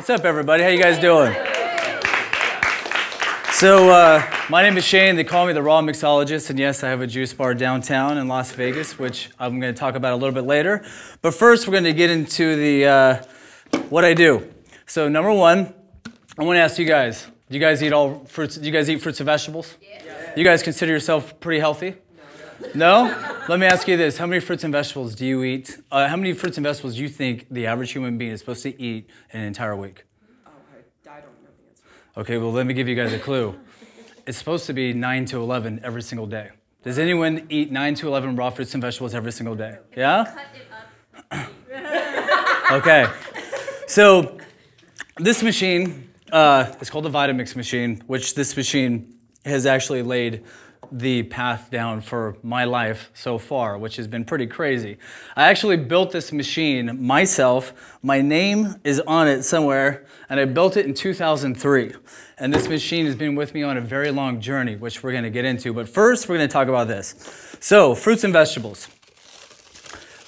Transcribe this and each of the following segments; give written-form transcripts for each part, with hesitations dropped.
What's up, everybody? How you guys doing? So, my name is Shane. They call me the Raw Mixologist, and yes, I have a juice bar downtown in Las Vegas, which I'm going to talk about a little bit later. But first, we're going to get into the what I do. So, number one, I want to ask you guys: do you guys eat all fruits? Do you guys eat fruits and vegetables? Yeah. You guys consider yourself pretty healthy? No? Let me ask you this: how many fruits and vegetables do you eat? How many fruits and vegetables do you think the average human being is supposed to eat in an entire week? I don't know the answer. Okay, well, let me give you guys a clue. It's supposed to be 9 to 11 every single day. Does anyone eat 9 to 11 raw fruits and vegetables every single day? Yeah? Cut it up. Okay. So this machine is called the Vitamix machine, which this machine has actually laid the path down for my life so far, which has been pretty crazy. I actually built this machine myself. My name is on it somewhere, and I built it in 2003. And this machine has been with me on a very long journey, which we're going to get into. But first, we're going to talk about this. So, fruits and vegetables.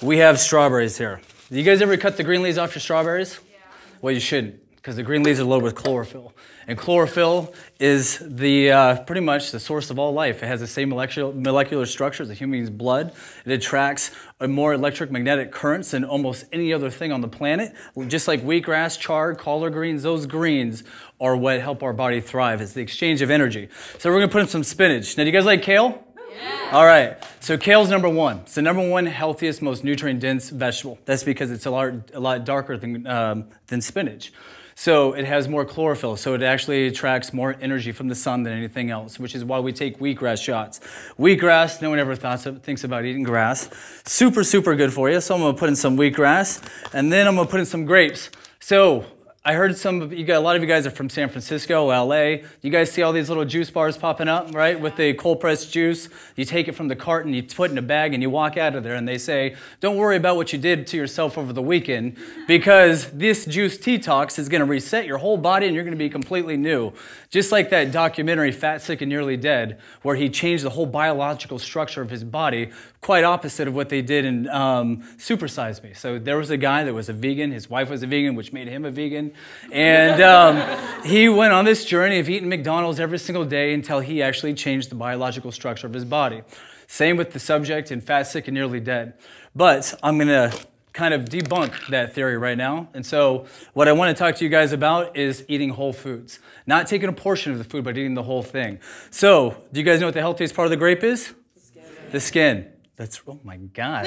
We have strawberries here. Do you guys ever cut the green leaves off your strawberries? Yeah. Well, you shouldn't, because the green leaves are loaded with chlorophyll. And chlorophyll is the pretty much the source of all life. It has the same molecular structure as a human's blood. It attracts more electromagnetic currents than almost any other thing on the planet. Just like wheatgrass, chard, collard greens, those greens are what help our body thrive. It's the exchange of energy. So we're going to put in some spinach. Now, do you guys like kale? Yeah. All right. So kale's number one. It's the number one healthiest, most nutrient-dense vegetable. That's because it's a lot darker than spinach. So it has more chlorophyll, so it actually attracts more energy from the sun than anything else, which is why we take wheatgrass shots. Wheatgrass, no one ever thinks about eating grass. Super, super good for you. So I'm going to put in some wheatgrass, and then I'm going to put in some grapes. So I heard a lot of you guys are from San Francisco, LA. You guys see all these little juice bars popping up, right? With the cold pressed juice. You take it from the carton, you put it in a bag, and you walk out of there, and they say, don't worry about what you did to yourself over the weekend, because this juice detox is going to reset your whole body, and you're going to be completely new. Just like that documentary, Fat, Sick, and Nearly Dead, where he changed the whole biological structure of his body, quite opposite of what they did in Super Size Me. So there was a guy that was a vegan, his wife was a vegan, which made him a vegan. And he went on this journey of eating McDonald's every single day until he actually changed the biological structure of his body. Same with the subject in Fat, Sick, and Nearly Dead. But I'm going to kind of debunk that theory right now. And so what I want to talk to you guys about is eating whole foods. Not taking a portion of the food, but eating the whole thing. So do you guys know what the healthiest part of the grape is? The skin. The skin. That's, oh my God.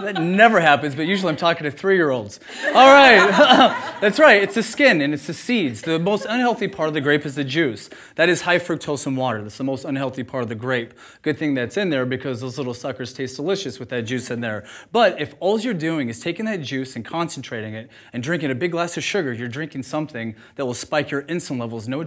That never happens, but usually I'm talking to 3-year-olds. All right, that's right, it's the skin and it's the seeds. The most unhealthy part of the grape is the juice. That is high fructose in water. That's the most unhealthy part of the grape. Good thing that's in there because those little suckers taste delicious with that juice in there. But if all you're doing is taking that juice and concentrating it and drinking a big glass of sugar, you're drinking something that will spike your insulin levels. No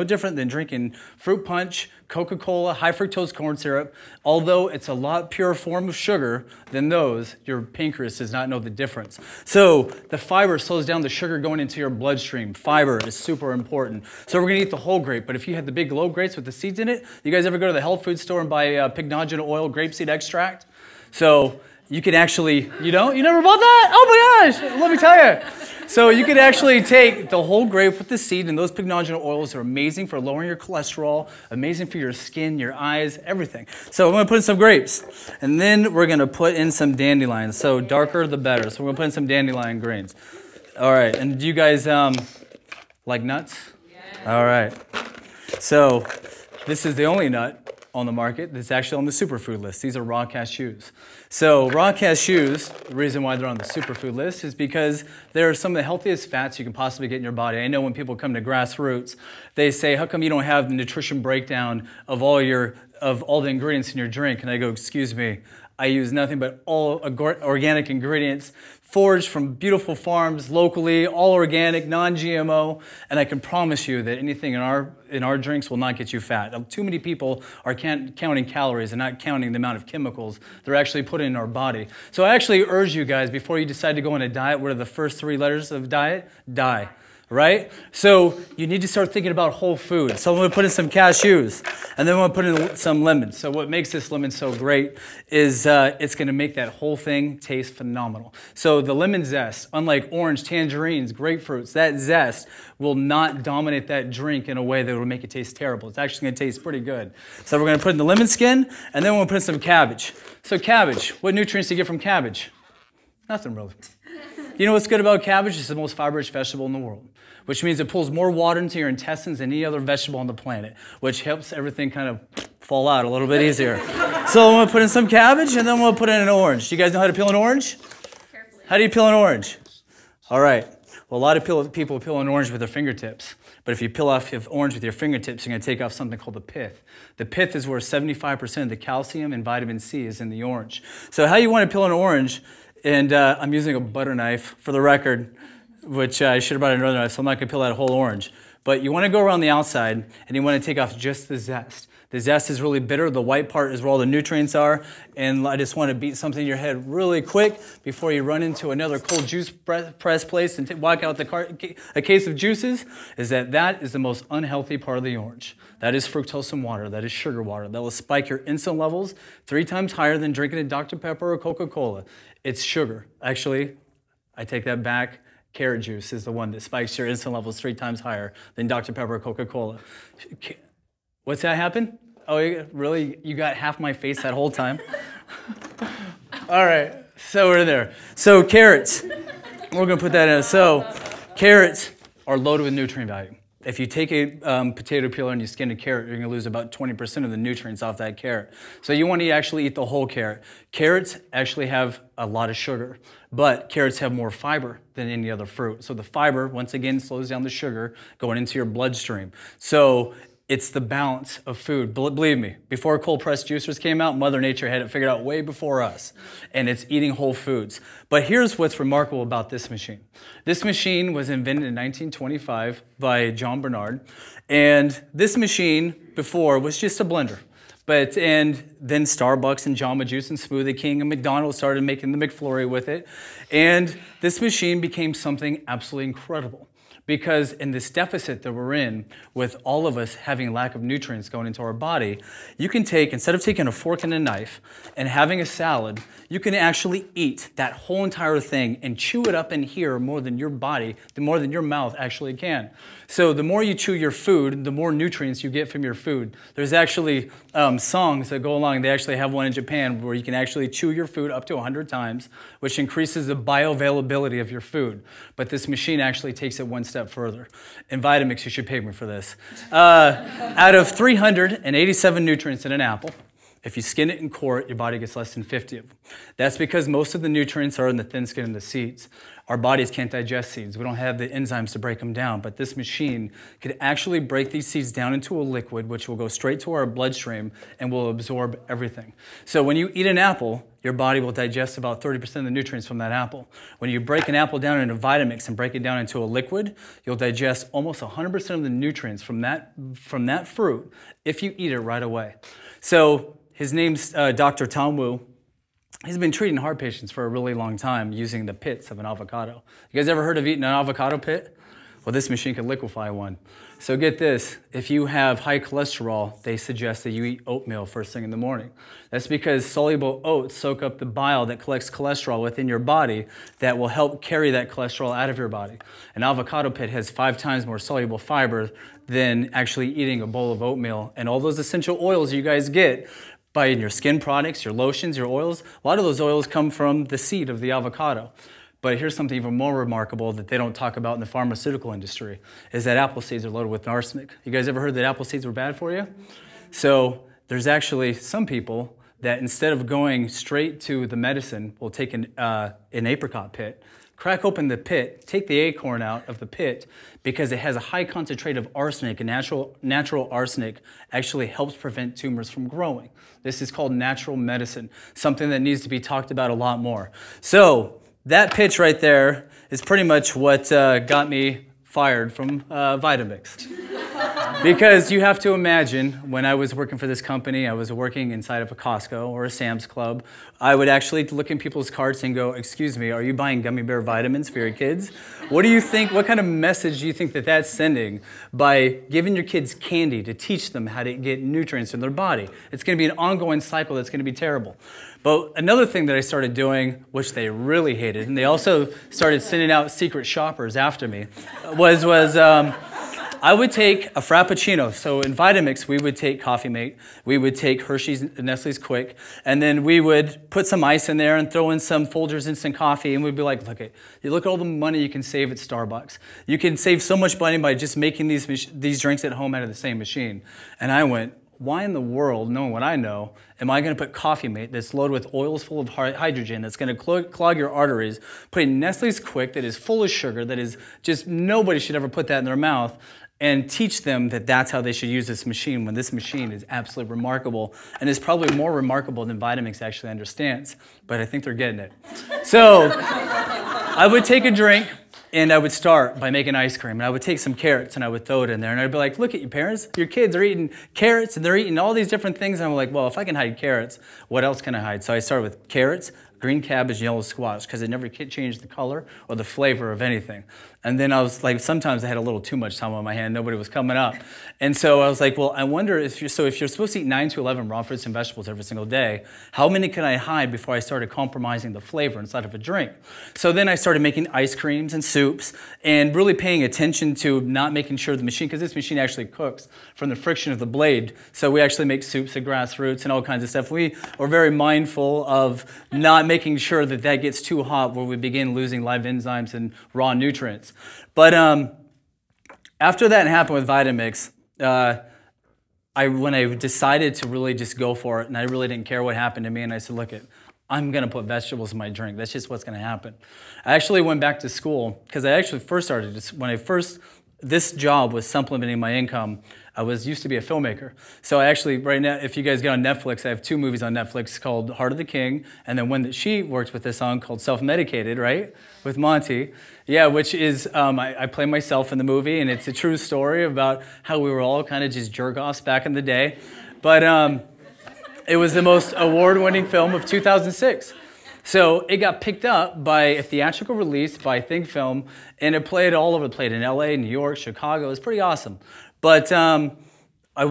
different than drinking fruit punch, Coca-Cola, high fructose corn syrup. Although it's a lot purer form of sugar than those, your pancreas does not know the difference. So the fiber slows down the sugar going into your bloodstream. Fiber is super important. So we're going to eat the whole grape. But if you had the big globe grapes with the seeds in it, you guys ever go to the health food store and buy pignogenous oil grapeseed extract? So you can actually, you never bought that? Oh my gosh, let me tell you. So you could actually take the whole grape with the seed, and those pignogenous oils are amazing for lowering your cholesterol, amazing for your skin, your eyes, everything. So I'm going to put in some grapes, and then we're going to put in some dandelions. So darker the better. So we're going to put in some dandelion greens. All right, and do you guys like nuts? Yeah. All right. So this is the only nut on the market that's actually on the superfood list. These are raw cashews. So raw cashews, the reason why they're on the superfood list is because they're some of the healthiest fats you can possibly get in your body. I know when people come to Grassroots, they say, how come you don't have the nutrition breakdown of all the ingredients in your drink? And I go, excuse me, I use nothing but all organic ingredients, foraged from beautiful farms locally, all organic, non-GMO, and I can promise you that anything in our drinks will not get you fat. Too many people are counting calories and not counting the amount of chemicals they're actually putting in our body. So I actually urge you guys, before you decide to go on a diet, what are the first 3 letters of diet? Die. right? So you need to start thinking about whole foods. So I'm going to put in some cashews, and then I'm going to put in some lemons. So what makes this lemon so great is it's going to make that whole thing taste phenomenal. So the lemon zest, unlike orange, tangerines, grapefruits, that zest will not dominate that drink in a way that will make it taste terrible. It's actually going to taste pretty good. So we're going to put in the lemon skin, and then we're going to put in some cabbage. So cabbage, what nutrients do you get from cabbage? Nothing really. You know what's good about cabbage? It's the most fibrous vegetable in the world, which means it pulls more water into your intestines than any other vegetable on the planet, which helps everything kind of fall out a little bit easier. So I'm going to put in some cabbage, and then I'm going to put in an orange. Do you guys know how to peel an orange? Carefully. How do you peel an orange? All right. Well, a lot of people peel an orange with their fingertips. But if you peel off the orange with your fingertips, you're going to take off something called the pith. The pith is where 75% of the calcium and vitamin C is in the orange. So how you want to peel an orange, and I'm using a butter knife for the record, which I should have brought another knife, so I'm not going to peel that whole orange. But you want to go around the outside, and you want to take off just the zest. The zest is really bitter. The white part is where all the nutrients are. And I just want to beat something in your head really quick before you run into another cold juice press place and walk out a case of juices, is that is the most unhealthy part of the orange. That is fructose in water. That is sugar water. That will spike your insulin levels 3 times higher than drinking a Dr. Pepper or Coca-Cola. It's sugar. Actually, I take that back. Carrot juice is the one that spikes your insulin levels 3 times higher than Dr. Pepper or Coca-Cola. What's that happen? Oh, really? You got half my face that whole time? All right, so we're there. So carrots, we're going to put that in. So carrots are loaded with nutrient value. If you take a potato peeler and you skin a carrot, you're going to lose about 20% of the nutrients off that carrot. So you want to actually eat the whole carrot. Carrots actually have a lot of sugar, but carrots have more fiber than any other fruit. So the fiber, once again, slows down the sugar going into your bloodstream. So it's the balance of food. Believe me, before cold-pressed juicers came out, Mother Nature had it figured out way before us, and it's eating whole foods. But here's what's remarkable about this machine. This machine was invented in 1925 by John Bernard, and this machine before was just a blender. And then Starbucks and Jamba Juice and Smoothie King and McDonald's started making the McFlurry with it, and this machine became something absolutely incredible. Because in this deficit that we're in, with all of us having lack of nutrients going into our body, you can take, instead of taking a fork and a knife and having a salad, you can actually eat that whole entire thing and chew it up in here more than your body, more than your mouth actually can. So the more you chew your food, the more nutrients you get from your food. There's actually songs that go along. They actually have one in Japan where you can actually chew your food up to 100 times, which increases the bioavailability of your food. But this machine actually takes it one step further. In Vitamix, you should pay me for this. Out of 387 nutrients in an apple, if you skin it and core it, your body gets less than 50 of them. That's because most of the nutrients are in the thin skin and the seeds. Our bodies can't digest seeds. We don't have the enzymes to break them down, but this machine could actually break these seeds down into a liquid, which will go straight to our bloodstream and will absorb everything. So when you eat an apple, your body will digest about 30% of the nutrients from that apple. When you break an apple down into Vitamix and break it down into a liquid, you'll digest almost 100% of the nutrients from that fruit if you eat it right away. So his name's Dr. Tom Wu. He's been treating heart patients for a really long time using the pits of an avocado. You guys ever heard of eating an avocado pit? Well, this machine can liquefy one. So get this, if you have high cholesterol, they suggest that you eat oatmeal first thing in the morning. That's because soluble oats soak up the bile that collects cholesterol within your body that will help carry that cholesterol out of your body. An avocado pit has 5 times more soluble fiber than actually eating a bowl of oatmeal. And all those essential oils you guys get by your skin products, your lotions, your oils, a lot of those oils come from the seed of the avocado. But here's something even more remarkable that they don't talk about in the pharmaceutical industry, is that apple seeds are loaded with arsenic. You guys ever heard that apple seeds were bad for you? So there's actually some people that instead of going straight to the medicine will take an apricot pit, crack open the pit, take the acorn out of the pit because it has a high concentration of arsenic, and natural arsenic actually helps prevent tumors from growing. This is called natural medicine, something that needs to be talked about a lot more. So that pitch right there is pretty much what got me fired from Vitamix. Because you have to imagine, when I was working for this company, I was working inside of a Costco or a Sam's Club. I would actually look in people's carts and go, excuse me, are you buying gummy bear vitamins for your kids? What do you think, what kind of message do you think that that's sending by giving your kids candy to teach them how to get nutrients in their body? It's going to be an ongoing cycle that's going to be terrible. But another thing that I started doing, which they really hated, and they also started sending out secret shoppers after me, was I would take a Frappuccino. So in Vitamix, we would take Coffee Mate, we would take Hershey's Nestle's Quick, and then we would put some ice in there and throw in some Folgers Instant Coffee, and we'd be like, look at all the money you can save at Starbucks. You can save so much money by just making these drinks at home out of the same machine. And I went, why in the world, knowing what I know, am I going to put Coffee Mate that's loaded with oils full of hydrogen, that's going to clog your arteries, putting Nestle's Quick that is full of sugar, that is just, nobody should ever put that in their mouth, and teach them that that's how they should use this machine, when this machine is absolutely remarkable and is probably more remarkable than Vitamix actually understands. But I think they're getting it. So I would take a drink, and I would start by making ice cream, and I would take some carrots and I would throw it in there, and I'd be like, look at your parents, your kids are eating carrots and they're eating all these different things. And I'm like, well, if I can hide carrots, what else can I hide? So I started with carrots, green cabbage, yellow squash, because it never changed the color or the flavor of anything. And then I was like, sometimes I had a little too much time on my hand, nobody was coming up. And so I was like, well, I wonder if you're supposed to eat 9 to 11 raw fruits and vegetables every single day, how many can I hide before I started compromising the flavor inside of a drink? So then I started making ice creams and soups and really paying attention to not making sure the machine, because this machine actually cooks from the friction of the blade. So we actually make soups of grass roots and all kinds of stuff. We are very mindful of not making sure that that gets too hot where we begin losing live enzymes and raw nutrients. But after that happened with Vitamix, when I decided to really just go for it, and I really didn't care what happened to me, and I said, look, I'm going to put vegetables in my drink. That's just what's going to happen. I actually went back to school, because I actually first started, this job was supplementing my income. I used to be a filmmaker. So I actually, right now, if you guys get on Netflix, I have 2 movies on Netflix called Heart of the King, and then one that she worked with this on called Self-Medicated, right? With Monty. Yeah, which is, I play myself in the movie, and it's a true story about how we were all kind of just jerk-offs back in the day. But it was the most award-winning film of 2006. So it got picked up by a theatrical release by Think Film, and it played all over the place in LA, New York, Chicago. It was pretty awesome. But I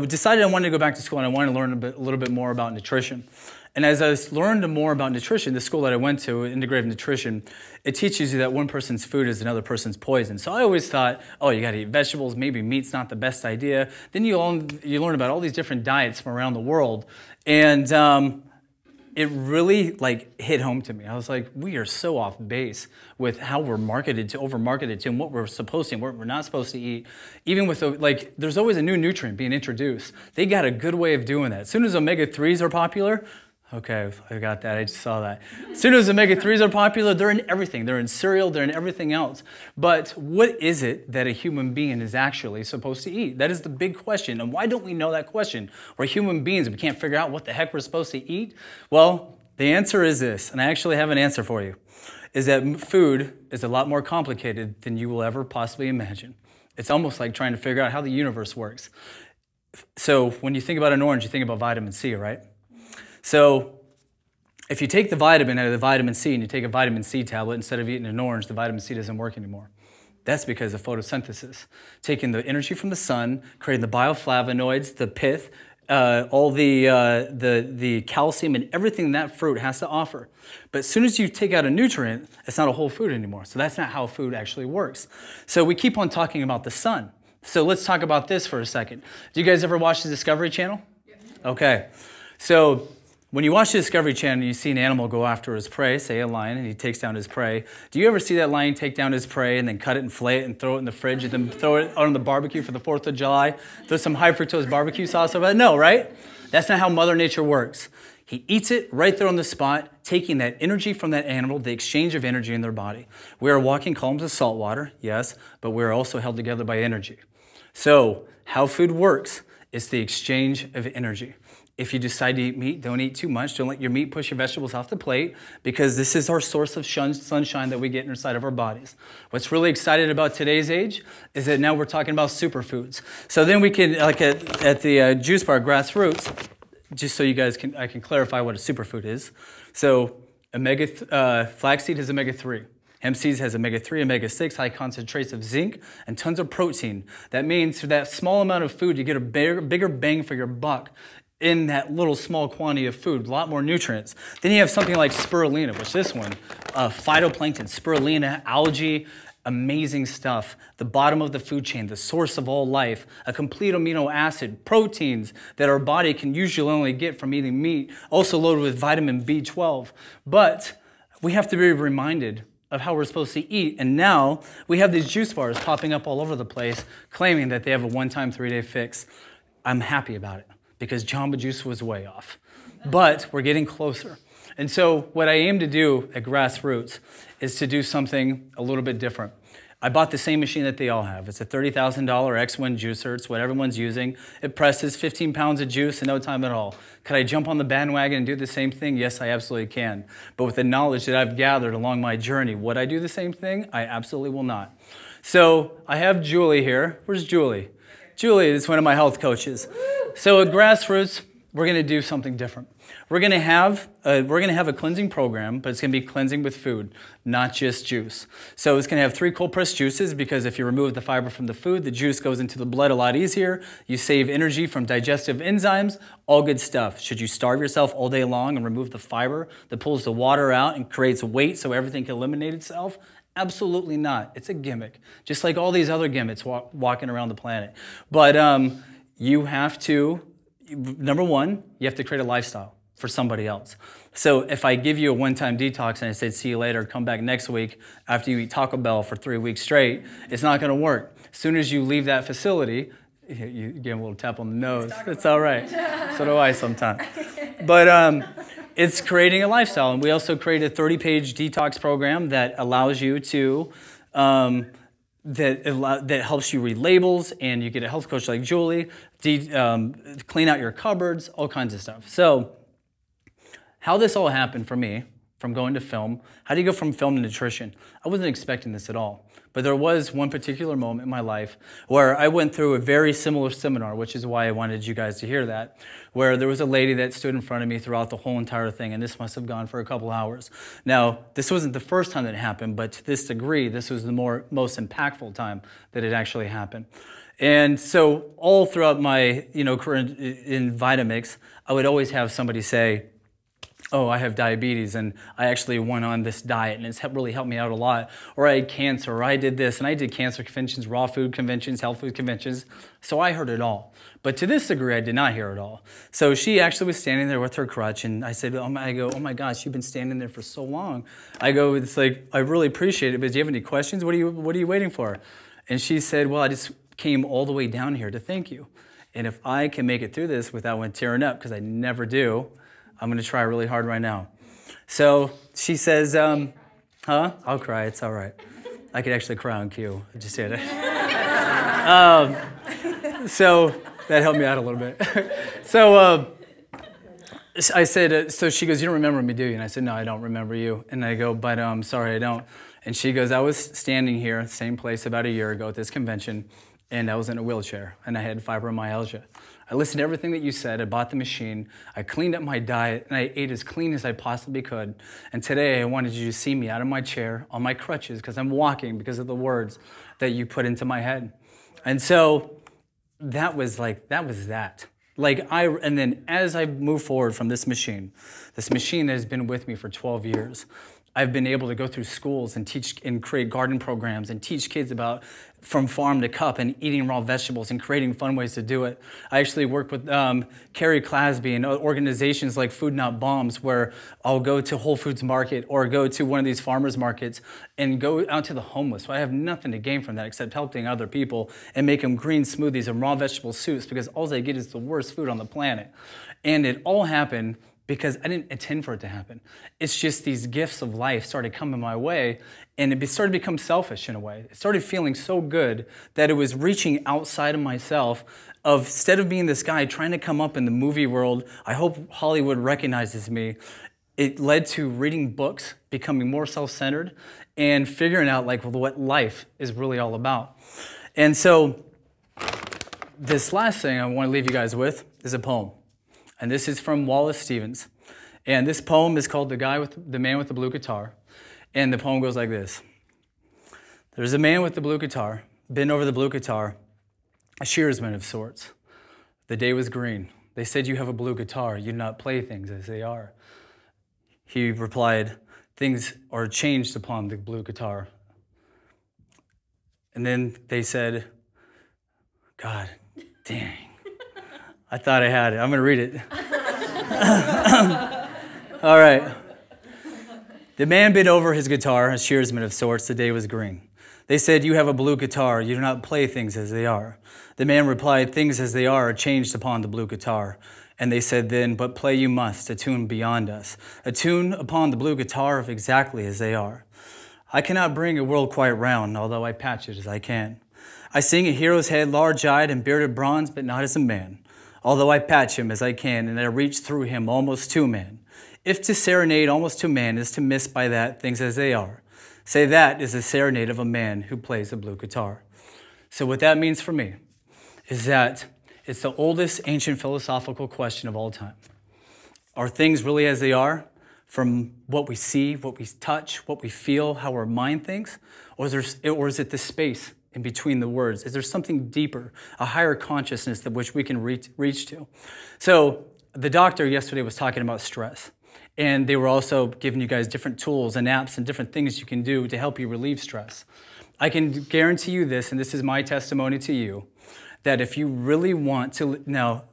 decided I wanted to go back to school, and I wanted to learn a little bit more about nutrition. And as I learned more about nutrition, the school that I went to, Integrative Nutrition, it teaches you that one person's food is another person's poison. So I always thought, oh, you got to eat vegetables, maybe meat's not the best idea. Then you learn about all these different diets from around the world, and it really hit home to me. I was like, we are so off base with how we're over-marketed to, and what we're supposed to and what we're not supposed to eat. Even with, there's always a new nutrient being introduced. They got a good way of doing that. As soon as omega-3s are popular, okay, I got that, I just saw that. As soon as omega-3s are popular, they're in everything. They're in cereal, they're in everything else. But what is it that a human being is actually supposed to eat? That is the big question. And why don't we know that question? We're human beings, we can't figure out what the heck we're supposed to eat? Well, the answer is this, and I actually have an answer for you, is that food is a lot more complicated than you will ever possibly imagine. It's almost like trying to figure out how the universe works. So when you think about an orange, you think about vitamin C, right? So if you take the vitamin out of the vitamin C and you take a vitamin C tablet, instead of eating an orange, the vitamin C doesn't work anymore. That's because of photosynthesis. Taking the energy from the sun, creating the bioflavonoids, the pith, all the calcium and everything that fruit has to offer. But as soon as you take out a nutrient, it's not a whole food anymore. So that's not how food actually works. So we keep on talking about the sun. So let's talk about this for a second. Do you guys ever watch the Discovery Channel? Yeah. Okay. So when you watch the Discovery Channel and you see an animal go after his prey, say a lion, and he takes down his prey, do you ever see that lion take down his prey and then cut it and flay it and throw it in the fridge and then throw it on the barbecue for the 4th of July? Throw some high fructose barbecue sauce over it? No, right? That's not how Mother Nature works. He eats it right there on the spot, taking that energy from that animal, the exchange of energy in their body. We are walking columns of salt water, yes, but we are also held together by energy. So how food works is the exchange of energy. If you decide to eat meat, don't eat too much. Don't let your meat push your vegetables off the plate, because this is our source of sunshine that we get inside of our bodies. What's really exciting about today's age is that now we're talking about superfoods. So then we can, like at the juice bar, Grassroots, just so you guys I can clarify what a superfood is. So flaxseed has omega-3. Hemp seeds has omega-3, omega-6, high concentrates of zinc, and tons of protein. That means for that small amount of food, you get a bigger bang for your buck in that little small quantity of food, a lot more nutrients. Then you have something like spirulina, which this one, phytoplankton, spirulina, algae, amazing stuff. The bottom of the food chain, the source of all life, a complete amino acid, proteins that our body can usually only get from eating meat, also loaded with vitamin B12. But we have to be reminded of how we're supposed to eat. And now we have these juice bars popping up all over the place, claiming that they have a one-time 3-day fix. I'm happy about it, because Jamba Juice was way off. But we're getting closer. And so what I aim to do at Grassroots is to do something a little bit different. I bought the same machine that they all have. It's a $30,000 X1 juicer. It's what everyone's using. It presses 15 pounds of juice in no time at all. Could I jump on the bandwagon and do the same thing? Yes, I absolutely can. But with the knowledge that I've gathered along my journey, would I do the same thing? I absolutely will not. So I have Julie here. Where's Julie? Julie is one of my health coaches. So at Grassroots, we're going to do something different. We're going to have a cleansing program, but it's going to be cleansing with food, not just juice. So it's going to have 3 cold-pressed juices, because if you remove the fiber from the food, the juice goes into the blood a lot easier. You save energy from digestive enzymes, all good stuff. Should you starve yourself all day long and remove the fiber that pulls the water out and creates weight so everything can eliminate itself? Absolutely not. It's a gimmick, just like all these other gimmicks walking around the planet. But you have to, number one, you have to create a lifestyle for somebody else. So if I give you a one-time detox and I said, see you later, come back next week after you eat Taco Bell for 3 weeks straight, it's not going to work. As soon as you leave that facility, you give them a little tap on the nose. It's all right. So do I sometimes. But it's creating a lifestyle. And we also created a 30-page detox program that allows you to, that helps you read labels, and you get a health coach like Julie, clean out your cupboards, all kinds of stuff. So how this all happened for me, from going to film, how do you go from film to nutrition? I wasn't expecting this at all. But there was one particular moment in my life where I went through a very similar seminar, which is why I wanted you guys to hear that, where there was a lady that stood in front of me throughout the whole entire thing, and this must have gone for a couple hours. Now, this wasn't the first time that it happened, but to this degree, this was the most impactful time that it actually happened. And so all throughout my career in Vitamix, I would always have somebody say, oh, I have diabetes, and I actually went on this diet, and it's really helped me out a lot. Or I had cancer, or I did this, and I did cancer conventions, raw food conventions, health food conventions. So I heard it all. But to this degree, I did not hear it all. So she actually was standing there with her crutch, and I said, oh my gosh, you've been standing there for so long. I go, it's like, I really appreciate it, but do you have any questions? What are you waiting for? And she said, well, I just came all the way down here to thank you. And if I can make it through this without tearing up, because I never do, I'm going to try really hard right now. So she says, I'll cry. It's all right. I could actually cry on cue. I just did it. So that helped me out a little bit. So I said, so she goes, you don't remember me, do you? And I said, no, I don't remember you. And I go, but sorry, I don't. And she goes, I was standing here, same place about a year ago at this convention, and I was in a wheelchair, and I had fibromyalgia. I listened to everything that you said. I bought the machine. I cleaned up my diet, and I ate as clean as I possibly could. And today, I wanted you to see me out of my chair on my crutches, because I'm walking because of the words that you put into my head. And so that was that. And then as I move forward from this machine that has been with me for 12 years, I've been able to go through schools and teach and create garden programs and teach kids about from farm to cup and eating raw vegetables and creating fun ways to do it. I actually work with Carrie Clasby and organizations like Food Not Bombs, where I'll go to Whole Foods Market or go to one of these farmers markets and go out to the homeless. So I have nothing to gain from that except helping other people and make them green smoothies and raw vegetable soups, because all they get is the worst food on the planet. And it all happened because I didn't intend for it to happen. It's just these gifts of life started coming my way, and it started to become selfish in a way. It started feeling so good that it was reaching outside of myself. Instead of being this guy trying to come up in the movie world, I hope Hollywood recognizes me. It led to reading books, becoming more self-centered, and figuring out like what life is really all about. And so this last thing I want to leave you guys with is a poem. And this is from Wallace Stevens. And this poem is called The Man with the Blue Guitar. And the poem goes like this. There's a man with the blue guitar, bent over the blue guitar, a shearsman of sorts. The day was green. They said, you have a blue guitar. You do not play things as they are. He replied, things are changed upon the blue guitar. And then they said, God dang. I thought I had it. I'm going to read it. All right. The man bent over his guitar, a shearsman of sorts. The day was green. They said, you have a blue guitar. You do not play things as they are. The man replied, things as they are changed upon the blue guitar. And they said then, but play you must, a tune beyond us, a tune upon the blue guitar of exactly as they are. I cannot bring a world quite round, although I patch it as I can. I sing a hero's head, large-eyed and bearded bronze, but not as a man, although I patch him as I can, and I reach through him almost to man. If to serenade almost to man is to miss by that things as they are, say that is the serenade of a man who plays a blue guitar. So what that means for me is that it's the oldest ancient philosophical question of all time. Are things really as they are, from what we see, what we touch, what we feel, how our mind thinks? Or is it the space in between the words? Is there something deeper, a higher consciousness that which we can reach to? So the doctor yesterday was talking about stress. And they were also giving you guys different tools and apps and different things you can do to help you relieve stress. I can guarantee you this, and this is my testimony to you, that if you really want to, now,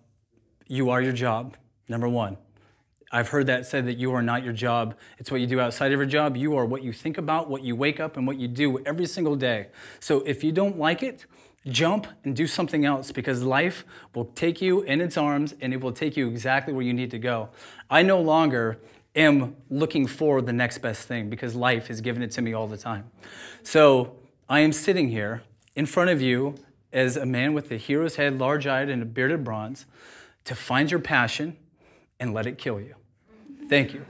you are your job, number one. I've heard that said that you are not your job. It's what you do outside of your job. You are what you think about, what you wake up, and what you do every single day. So if you don't like it, jump and do something else, because life will take you in its arms and it will take you exactly where you need to go. I no longer am looking for the next best thing because life has given it to me all the time. So I am sitting here in front of you as a man with a hero's head, large-eyed and a bearded bronze, to find your passion and let it kill you. Thank you.